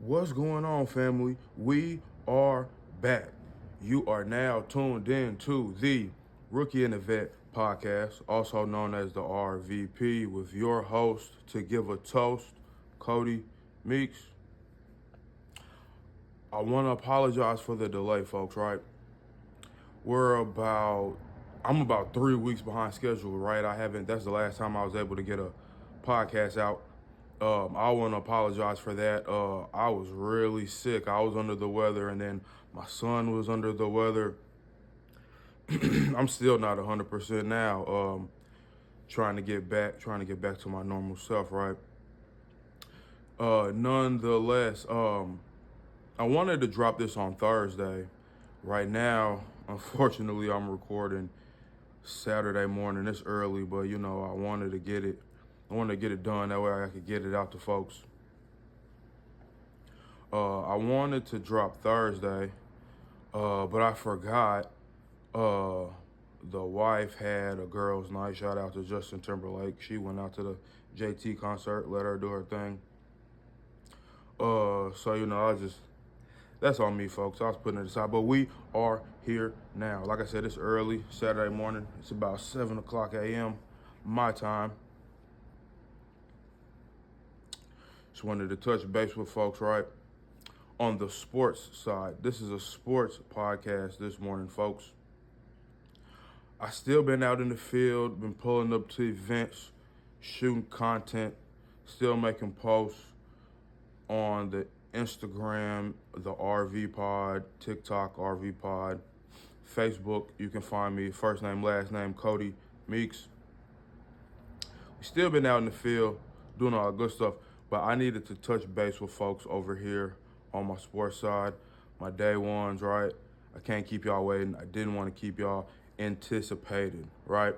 What's going on, family? We are back. You are now tuned in to the Rookie and the Vet podcast, also known as the RVP, with your host to give a toast, Cody Meeks. I want to apologize for the delay, folks, right? I'm about 3 weeks behind schedule, right? That's the last time I was able to get a podcast out. I want to apologize for that. I was really sick. I was under the weather, and then my son was under the weather. I'm still not 100% now. Trying to get back to my normal self, right? Nonetheless, I wanted to drop this on Thursday. Right now, unfortunately, I'm recording Saturday morning. It's early, but I wanted to get it. I wanted to get it done. That way I could get it out to folks. I wanted to drop Thursday, but I forgot. The wife had a girls' night. Shout out to Justin Timberlake. She went out to the JT concert, let her do her thing. So that's on me, folks. I was putting it aside, but we are here now. Like I said, it's early, Saturday morning. It's about 7 o'clock a.m. my time. Just wanted to touch base with folks, right? On the sports side. This is a sports podcast this morning, folks. I still been out in the field, been pulling up to events, shooting content, still making posts on the Instagram, the RV Pod, TikTok, RV Pod, Facebook. You can find me, first name, last name, Cody Meeks. We still been out in the field, doing all the good stuff, but I needed to touch base with folks over here on my sports side, my day ones, right? I can't keep y'all waiting. I didn't want to keep y'all anticipated, right?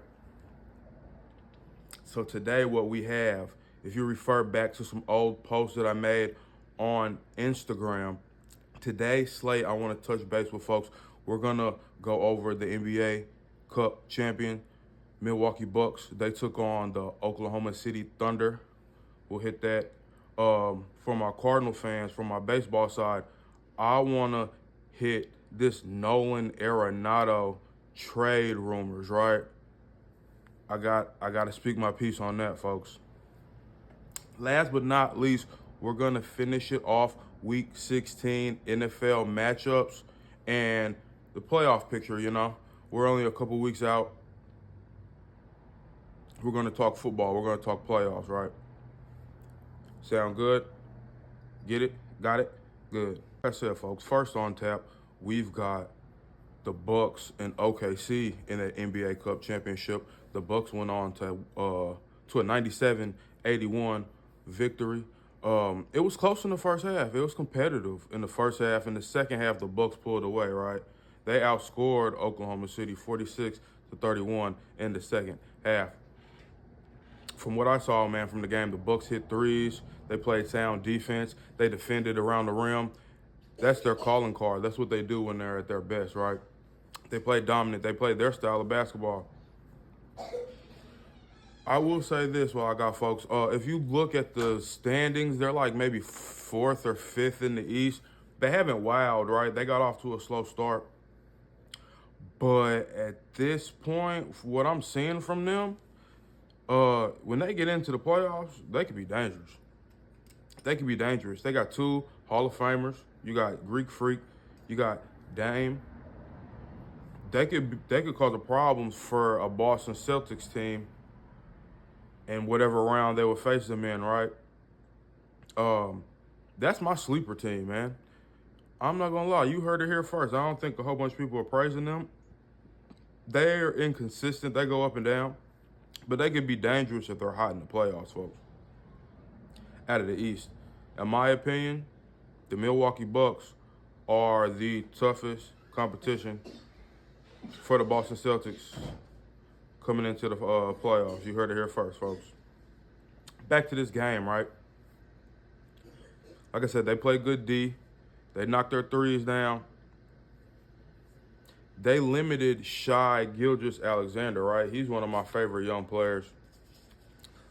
So today what we have, if you refer back to some old posts that I made on Instagram, today's slate, I want to touch base with folks. We're going to go over the NBA Cup champion, Milwaukee Bucks. They took on the Oklahoma City Thunder. We'll hit that. For my Cardinal fans, from my baseball side, I want to hit this Nolan Arenado trade rumors, right? I got to speak my piece on that, folks. Last but not least, we're going to finish it off Week 16 NFL matchups and the playoff picture, We're only a couple weeks out. We're going to talk football. We're going to talk playoffs, right? Sound good? Get it? Got it? Good. Like I said, folks, first on tap, we've got the Bucks and OKC in the NBA Cup championship. The Bucks went on to a 97-81 victory. It was close in the first half. It was competitive in the first half. In the second half, the Bucks pulled away, right? They outscored Oklahoma City 46-31 in the second half. From what I saw, man, from the game, the Bucks hit threes. They played sound defense. They defended around the rim. That's their calling card. That's what they do when they're at their best, right? They play dominant. They play their style of basketball. I will say this while I got folks. If you look at the standings, they're like maybe 4th or 5th in the East. They haven't wowed, right? They got off to a slow start. But at this point, what I'm seeing from them, when they get into the playoffs, they could be dangerous. They got 2 Hall of Famers. You got Greek Freak. You got Dame. They could cause a problems for a Boston Celtics team in whatever round they would face them in, right? That's my sleeper team, man. I'm not gonna lie. You heard it here first. I don't think a whole bunch of people are praising them. They're inconsistent. They go up and down. But they could be dangerous if they're hot in the playoffs, folks. Out of the East. In my opinion, the Milwaukee Bucks are the toughest competition for the Boston Celtics coming into the playoffs. You heard it here first, folks. Back to this game, right? Like I said, they play good D. They knocked their threes down. They limited Shai Gilgeous-Alexander, right? He's one of my favorite young players.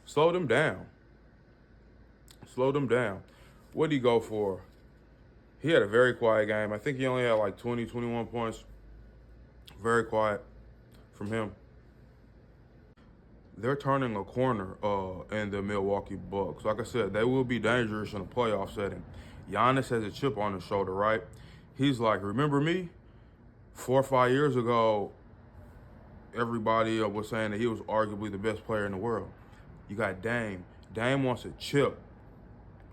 Slowed him down. What did he go for? He had a very quiet game. I think he only had like 20, 21 points. Very quiet from him. They're turning a corner in the Milwaukee Bucks. Like I said, they will be dangerous in a playoff setting. Giannis has a chip on his shoulder, right? He's like, remember me? 4 or 5 years ago, everybody was saying that he was arguably the best player in the world. You got Dame. Dame wants a chip,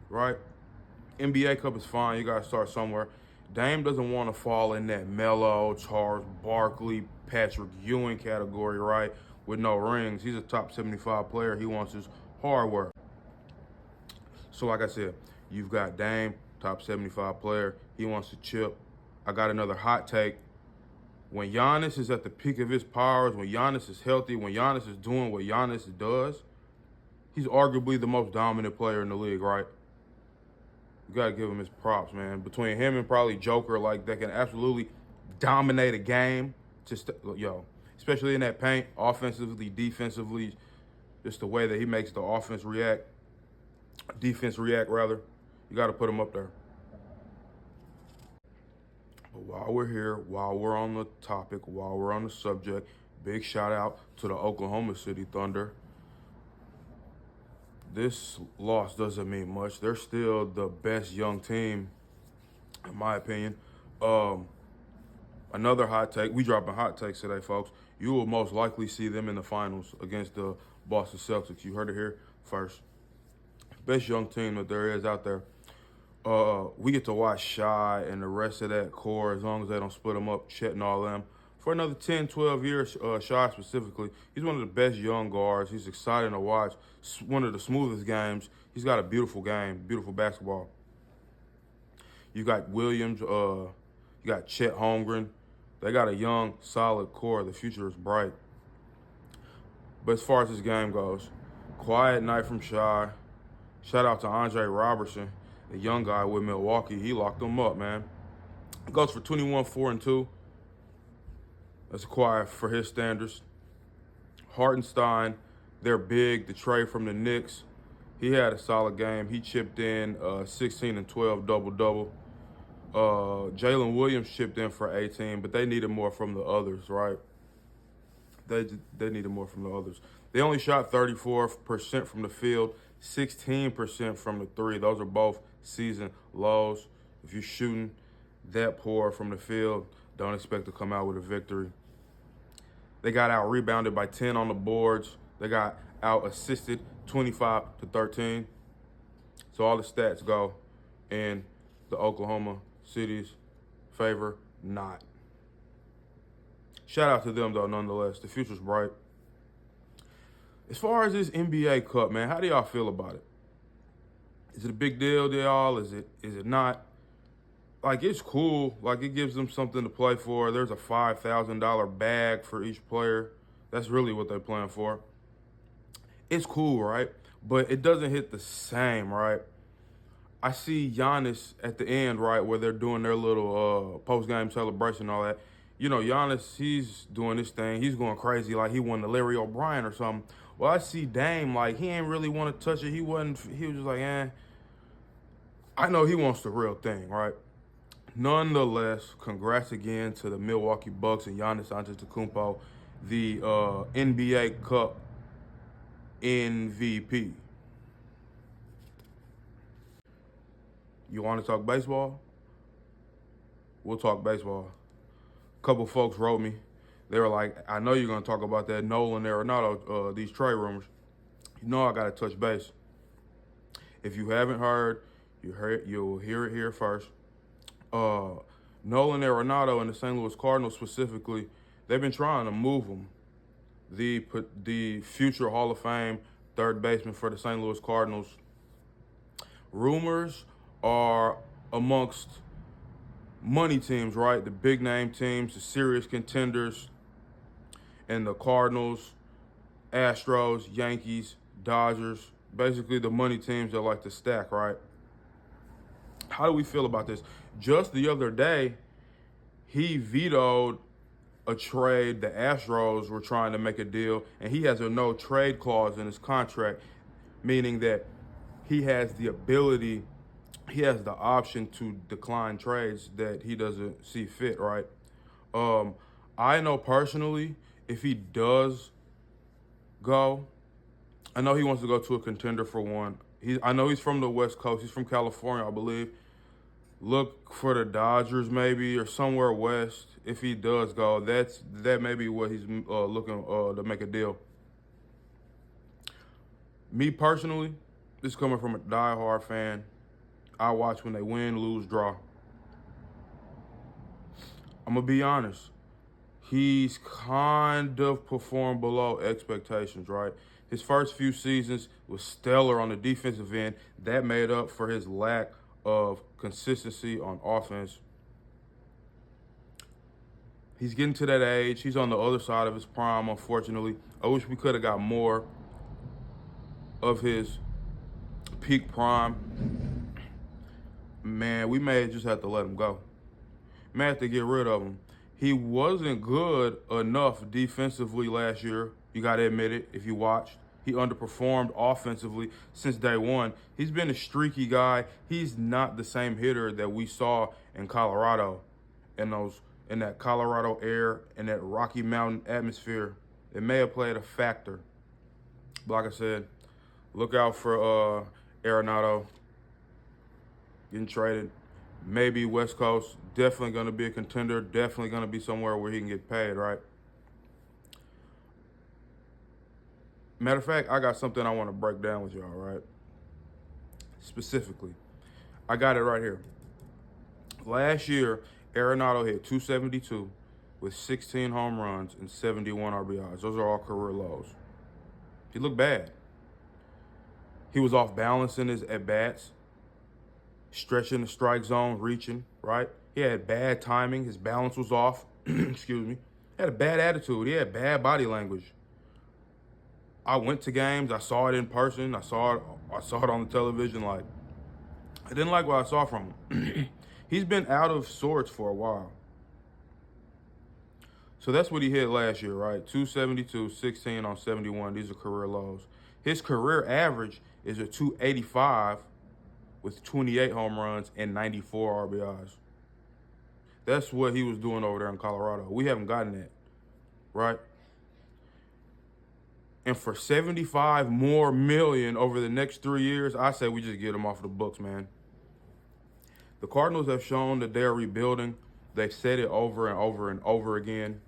right? NBA Cup is fine. You got to start somewhere. Dame doesn't want to fall in that Melo, Charles Barkley, Patrick Ewing category, right? With no rings. He's a top 75 player. He wants his hard work. So like I said, you've got Dame, top 75 player. He wants a chip. I got another hot take. When Giannis is at the peak of his powers, when Giannis is healthy, when Giannis is doing what Giannis does, he's arguably the most dominant player in the league, right? You got to give him his props, man. Between him and probably Joker, like, they can absolutely dominate a game. Especially in that paint, offensively, defensively, just the way that he makes the offense react, defense react, rather. You got to put him up there. But while we're here, while we're on the topic, while we're on the subject, big shout out to the Oklahoma City Thunder. This loss doesn't mean much. They're still the best young team, in my opinion. Another hot take. We dropping hot takes today, folks. You will most likely see them in the finals against the Boston Celtics. You heard it here first. Best young team that there is out there. We get to watch Shy and the rest of that core, as long as they don't split them up, Chet and all them, for another 10, 12 years, Shy specifically. He's one of the best young guards. He's exciting to watch. One of the smoothest games. He's got a beautiful game, beautiful basketball. You got Williams, you got Chet Holmgren. They got a young, solid core. The future is bright. But as far as this game goes, quiet night from Shy. Shout out to Andre Robertson, the young guy with Milwaukee. He locked them up, man. Goes for 21, 4, and 2. That's quiet for his standards. Hartenstein, they're big. The trade from the Knicks, he had a solid game. He chipped in 16 and 12, double-double. Jalen Williams chipped in for 18, but they needed more from the others, right? They needed more from the others. They only shot 34% from the field, 16% from the three. Those are both season lows. If you're shooting that poor from the field, don't expect to come out with a victory. They got out rebounded by 10 on the boards. They got out assisted 25-13. So all the stats go in the Oklahoma City's favor, not. Shout out to them, though, nonetheless. The future's bright. As far as this NBA Cup, man, how do y'all feel about it? Is it a big deal to y'all? Is it not? Like, it's cool. Like, it gives them something to play for. There's a $5,000 bag for each player. That's really what they're playing for. It's cool, right? But it doesn't hit the same, right? I see Giannis at the end, right, where they're doing their little post-game celebration and all that. You know, Giannis, he's doing this thing. He's going crazy like he won the Larry O'Brien or something. Well, I see Dame, like, he ain't really want to touch it. He was just like, I know he wants the real thing, right? Nonetheless, congrats again to the Milwaukee Bucks and Giannis Antetokounmpo, the NBA Cup MVP. You want to talk baseball? We'll talk baseball. A couple folks wrote me. They were like, I know you're going to talk about that Nolan Arenado, these trade rumors. You know I got to touch base. If you haven't heard, you'll hear it here first. Nolan Arenado and the St. Louis Cardinals specifically, they've been trying to move him. The future Hall of Fame third baseman for the St. Louis Cardinals. Rumors are amongst money teams, right? The big name teams, the serious contenders, and the Cardinals, Astros, Yankees, Dodgers, basically the money teams that like to stack, right? How do we feel about this? Just the other day, he vetoed a trade. The Astros were trying to make a deal, and he has a no trade clause in his contract, meaning that he has the ability he has the option to decline trades that he doesn't see fit, right? Um, I know personally, if he does go, I know he wants to go to a contender for one. I know he's from the West Coast. He's from California, I believe. Look for the Dodgers maybe or somewhere west. If he does go, that may be what he's looking to make a deal. Me personally, this is coming from a diehard fan. I watch when they win, lose, draw. I'm gonna be honest. He's kind of performed below expectations, right? His first few seasons was stellar on the defensive end. That made up for his lack of consistency on offense. He's getting to that age. He's on the other side of his prime, unfortunately. I wish we could have got more of his peak prime. Man, we may just have to let him go. May have to get rid of him. He wasn't good enough defensively last year. You got to admit it if you watched. He underperformed offensively since day one. He's been a streaky guy. He's not the same hitter that we saw in Colorado, in that Colorado air and that Rocky Mountain atmosphere. It may have played a factor. But like I said, look out for Arenado getting traded. Maybe West Coast, definitely going to be a contender, definitely going to be somewhere where he can get paid, right? Matter of fact, I got something I want to break down with y'all, right? Specifically, I got it right here. Last year, Arenado hit 272 with 16 home runs and 71 RBIs. Those are all career lows. He looked bad. He was off balance in his at-bats, stretching the strike zone, reaching, right? He had bad timing. His balance was off. Excuse me. He had a bad attitude. He had bad body language. I went to games. I saw it in person. I saw it on the television. Like, I didn't like what I saw from him. He's been out of sorts for a while. So that's what he hit last year, right? 272, 16 on 71. These are career lows. His career average is a 285 with 28 home runs and 94 RBIs. That's what he was doing over there in Colorado. We haven't gotten that, right? And for 75 more million over the next 3 years, I say we just get him off the books, man. The Cardinals have shown that they're rebuilding. They've said it over and over and over again.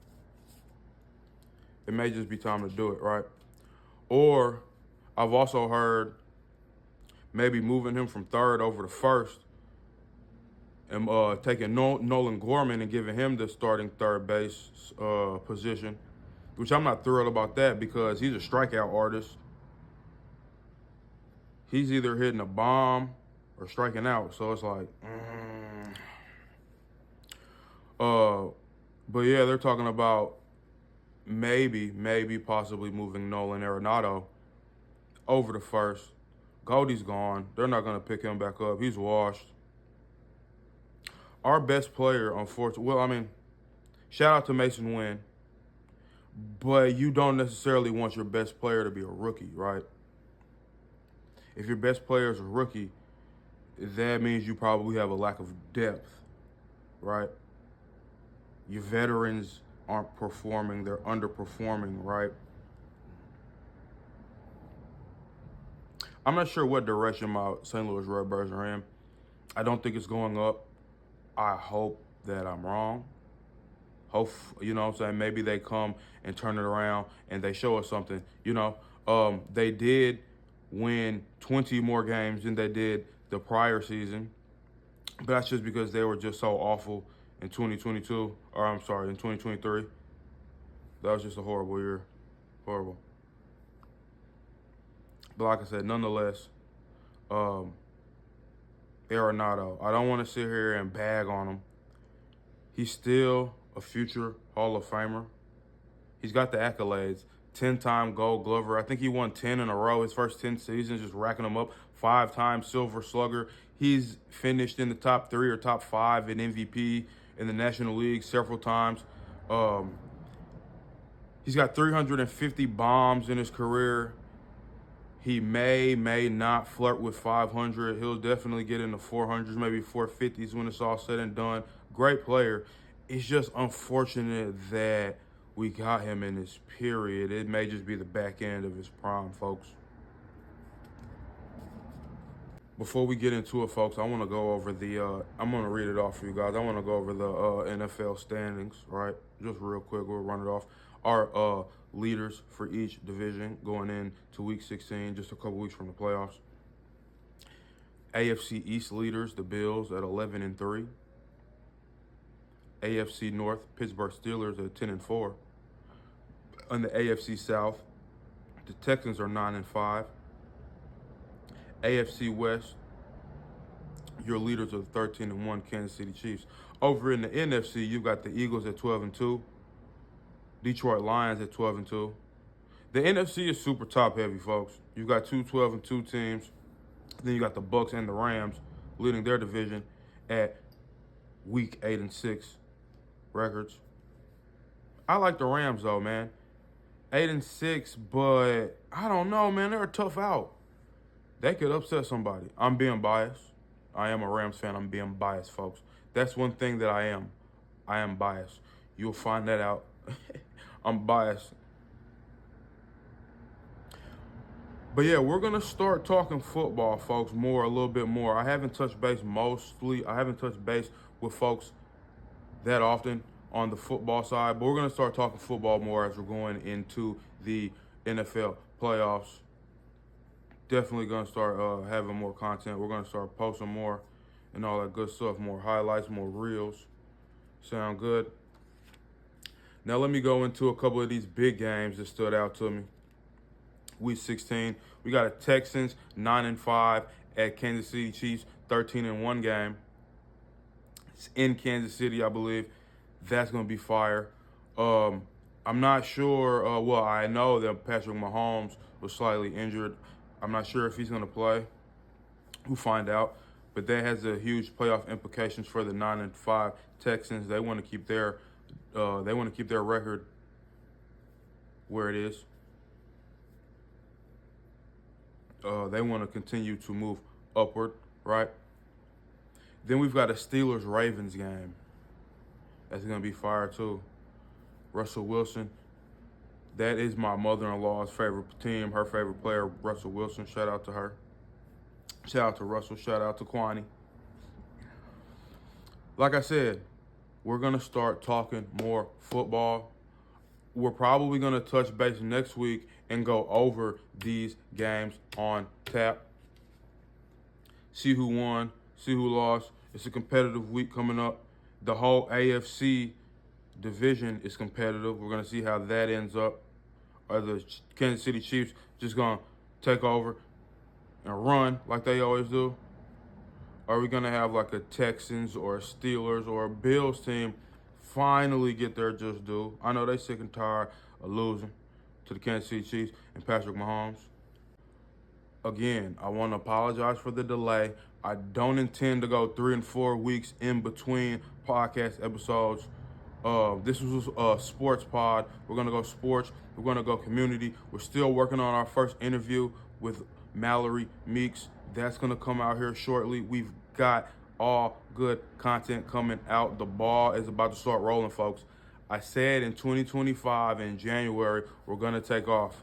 It may just be time to do it, right? Or I've also heard maybe moving him from third over to first and taking Nolan Gorman and giving him the starting third base position, which I'm not thrilled about that because he's a strikeout artist. He's either hitting a bomb or striking out, so it's like, but yeah, they're talking about maybe possibly moving Nolan Arenado over to first. Cody's gone. They're not going to pick him back up. He's washed. Our best player, unfortunately, shout out to Mason Wynn, but you don't necessarily want your best player to be a rookie, right? If your best player is a rookie, that means you probably have a lack of depth, right? Your veterans aren't performing, they're underperforming, right? I'm not sure what direction my St. Louis Redbirds are in. I don't think it's going up. I hope that I'm wrong. You know what I'm saying? Maybe they come and turn it around and they show us something. They did win 20 more games than they did the prior season. But that's just because they were just so awful in 2022. Or I'm sorry, in 2023. That was just a horrible year. Horrible. But like I said, nonetheless, Arenado, I don't want to sit here and bag on him. He's still a future Hall of Famer. He's got the accolades. 10-time Gold Glover. I think he won 10 in a row. His first 10 seasons, just racking them up. 5-time Silver Slugger. He's finished in the top 3 or top 5 in MVP in the National League several times. He's got 350 bombs in his career. He may not flirt with 500. He'll definitely get in the 400s, maybe 450s when it's all said and done. Great player. It's just unfortunate that we got him in this period. It may just be the back end of his prime, folks. Before we get into it, folks, I want to go over I'm going to read it off for you guys. I want to go over the NFL standings, right? Just real quick, we'll run it off. Our leaders for each division going into Week 16, just a couple weeks from the playoffs. AFC East leaders, the Bills at 11-3. AFC North, Pittsburgh Steelers at 10-4. On the AFC South, the Texans are 9-5. AFC West, your leaders are 13-1 Kansas City Chiefs. Over in the NFC, you've got the Eagles at 12-2. Detroit Lions at 12-2. The NFC is super top heavy, folks. You've got two 12-2 teams. Then you got the Bucks and the Rams leading their division at week 8-6 records. I like the Rams though, man. 8-6, but I don't know, man. They're a tough out. They could upset somebody. I'm being biased. I am a Rams fan. I'm being biased, folks. That's one thing that I am. I am biased. You'll find that out. I'm biased. But yeah, we're going to start talking football, folks, a little bit more. I haven't touched base with folks that often on the football side, but we're going to start talking football more as we're going into the NFL playoffs. Definitely going to start having more content. We're going to start posting more and all that good stuff, more highlights, more reels. Sound good? Now let me go into a couple of these big games that stood out to me. Week 16, we got a Texans 9-5 at Kansas City Chiefs 13-1 game. It's in Kansas City, I believe. That's going to be fire. I'm not sure. I know that Patrick Mahomes was slightly injured. I'm not sure if he's going to play. We'll find out. But that has a huge playoff implications for the 9-5 Texans. They want to keep their record where it is. They want to continue to move upward, right? Then we've got a Steelers-Ravens game. That's going to be fire, too. Russell Wilson. That is my mother-in-law's favorite team, her favorite player, Russell Wilson. Shout out to her. Shout out to Russell. Shout out to Kwani. Like I said, we're going to start talking more football. We're probably going to touch base next week and go over these games on tap. See who won, see who lost. It's a competitive week coming up. The whole AFC division is competitive. We're going to see how that ends up. Are the Kansas City Chiefs just going to take over and run like they always do? Are we going to have like a Texans or a Steelers or a Bills team finally get their just due? I know they're sick and tired of losing to the Kansas City Chiefs and Patrick Mahomes. Again, I want to apologize for the delay. I don't intend to go 3 and 4 weeks in between podcast episodes. This was a sports pod. We're going to go sports. We're going to go community. We're still working on our first interview with Louis Meeks. That's going to come out here shortly. We've got all good content coming out. The ball is about to start rolling, folks. I said in 2025 in January, we're going to take off.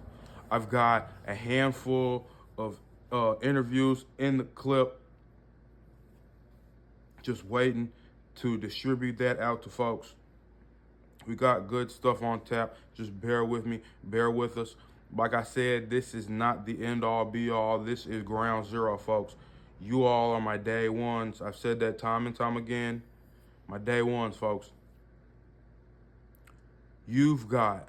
I've got a handful of interviews in the clip, just waiting to distribute that out to folks. We got good stuff on tap. Just bear with me, bear with us. Like I said, this is not the end-all, be-all. This is ground zero, folks. You all are my day ones. I've said that time and time again. My day ones, folks. You've got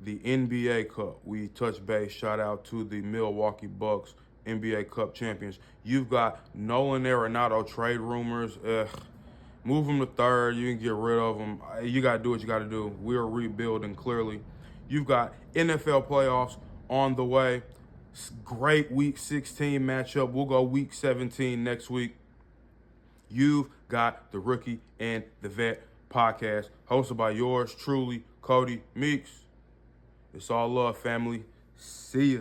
the NBA Cup. We touch base. Shout out to the Milwaukee Bucks, NBA Cup champions. You've got Nolan Arenado trade rumors. Move him to third. You can get rid of him. You got to do what you got to do. We're rebuilding, clearly. You've got NFL playoffs on the way. Great Week 16 matchup. We'll go Week 17 next week. You've got the Rookie and the Vet podcast, hosted by yours truly, Cody Meeks. It's all love, family. See ya.